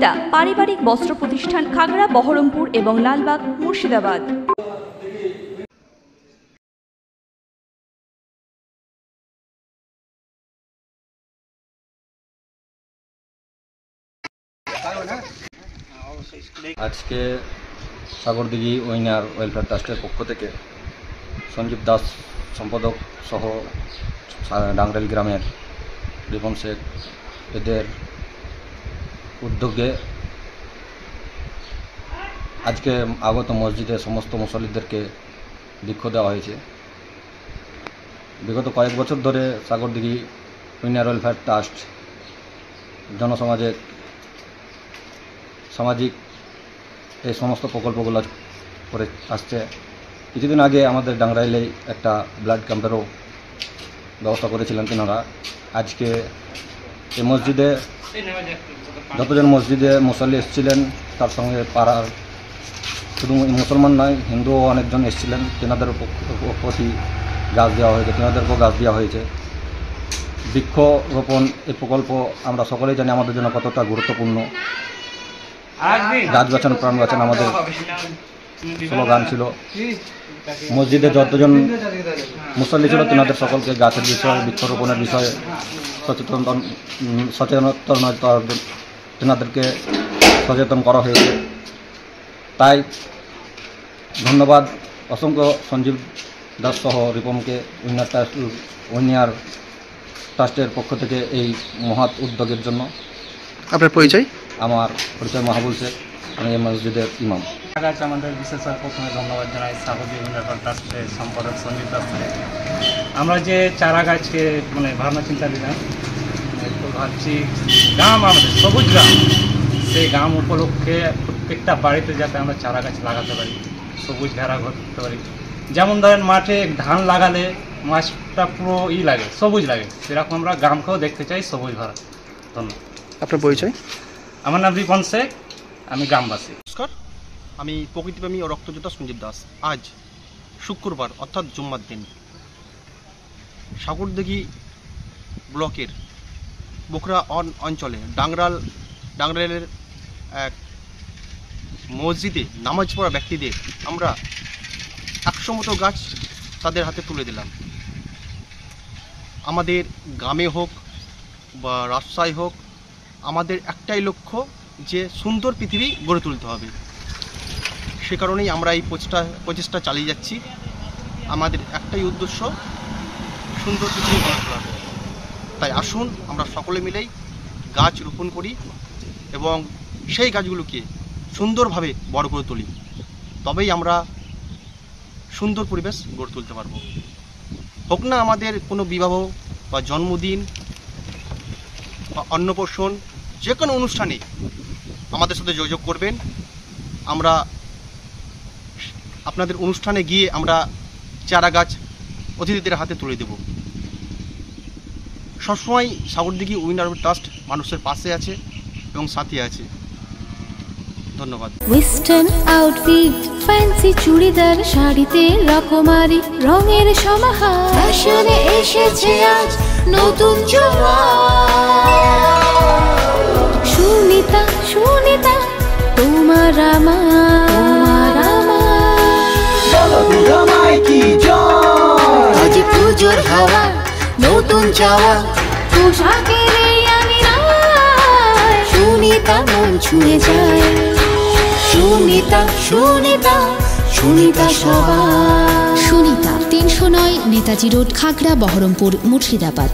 সুনিতা পারিবারিক বস্ত্র প্রতিষ্ঠান, খাগড়া, বহরমপুর এবং লালবাগ, মুর্শিদাবাদ। আজকে সাগরদিঘি উইনার ওয়েলফেয়ার ট্রাস্টের পক্ষ থেকে সঞ্জীব দাস সম্পাদক সহ ডাংরেল গ্রামের রিপন শেখ এদের উদ্যোগে আজকে আগত মসজিদে সমস্ত মুসল্লিদেরকে দীক্ষা দেওয়া হয়েছে। বিগত কয়েক বছর ধরে সাগরদিঘি উইনার ওয়েলফেয়ার ট্রাস্ট জনসমাজের সামাজিক এই সমস্ত প্রকল্পগুলো করে আসছে। কিছুদিন আগে আমাদের ডাংরাইলেই একটা ব্লাড ক্যাম্পেরও ব্যবস্থা করেছিলেন তেনারা। আজকে এই মসজিদে যতজন মসজিদে মুসল্লি এসেছিলেন তার সঙ্গে পাড়ার শুধু মুসলমান নয়, হিন্দুও অনেকজন এসেছিলেন। তেনাদের প্রতি গাছ দেওয়া হয়েছে, তেনাদেরকেও গাছ দেওয়া হয়েছে। বৃক্ষরোপণ এই প্রকল্প আমরা সকলেই জানি আমাদের জন্য কতটা গুরুত্বপূর্ণ। গাছ বাঁচান প্রাণ বাঁচান আমাদের স্লোগান ছিল। মসজিদে যতজন মুসল্লি ছিল তেনাদের সকলকে গাছের বিষয়ে, বৃক্ষরোপণের বিষয়ে সচেতনতা তেনাদেরকে সচেতন করা হয়েছে। তাই ধন্যবাদ অসংখ্য সঞ্জীব দাস সহ রিপনকে উইনার ট্রাস্টের পক্ষ থেকে এই মহৎ উদ্যোগের জন্য। আপনার পরিচয়? আমার পরিচয় মাহবুব শেখ, আমি এই মসজিদের ইমাম। আমাদের বিশেষ প্রথমে ধন্যবাদ জানাই সাগরদিঘি উইনার ট্রাস্টের সম্পাদক সঞ্জীব দাসকে। আমরা যে চারা গাছকে ভাবনা চিন্তা দিলাম, তো ভাবছি গ্রাম আমাদের সবুজ গ্রাম, সেই গ্রাম উপলক্ষে প্রত্যেকটা বাড়িতে যাতে আমরা চারা গাছ লাগাতে পারি, সবুজ ঘেরা করতে পারি। যেমন ধরেন মাঠে ধান লাগালে মাছটা পুরো লাগে, সবুজ লাগে, সেরকম আমরা গ্রামকেও দেখতে চাই সবুজ ভরা। ধন্যবাদ। আপনার পরিচয়? আমার নাম রিপন শেখ, আমি গ্রামবাসী। নমস্কার, আমি প্রকৃতিপ্রেমী ও রক্তযোদ্ধা সঞ্জীব দাস। আজ শুক্রবার অর্থাৎ জুম্মার দিন সাগরদিঘি ব্লকের বোকরা অঞ্চলে ডাংরাইলের এক মসজিদে নামাজ পড়া ব্যক্তিদের আমরা 100 মতো গাছ তাদের হাতে তুলে দিলাম। আমাদের গ্রামে হোক বা রাজশাহী হোক, আমাদের একটাই লক্ষ্য যে সুন্দর পৃথিবী গড়ে তুলতে হবে। সে কারণেই আমরা এই প্রচেষ্টা চালিয়ে যাচ্ছি। আমাদের একটাই উদ্দেশ্য সুন্দর পৃথিবী গড়ে তোলা। তাই আসুন আমরা সকলে মিলেই গাছ রোপণ করি এবং সেই গাছগুলোকে সুন্দরভাবে বড় করে তুলি, তবেই আমরা সুন্দর পরিবেশ গড়ে তুলতে পারব। হোক না আমাদের কোনো বিবাহ বা জন্মদিন বা অন্নপ্রাশন, যে কোনো অনুষ্ঠানে আমাদের সাথে যোগাযোগ করবেন। আমরা আপনাদের অনুষ্ঠানে গিয়ে আমরা চারা গাছ অতিথিদের হাতে তুলে দেব। সবসময় সাগরদিঘি উইনার ট্রাস্ট মানুষের পাশে আছে এবং সাথে আছে। ধন্যবাদ। ওয়েস্টার্ন আউটফিট, ফ্যান্সি চুড়িদার, শাড়িতে রকমারি রঙের সমাহার, ফ্যাশনে এসেছে আজ নতুন সুনিতা, সুনিতা তোমার আমার আজ পুজোর হাওয়া, নতুন চাওয়া পোশাকের আমি সুনিতা মন ছুঁয়ে যায়। সুনিতা, সুনিতা, সুনিতা সবার। সুনিতা 309 নেতাজি রোড, খাগড়া, বহরমপুর, মুর্শিদাবাদ।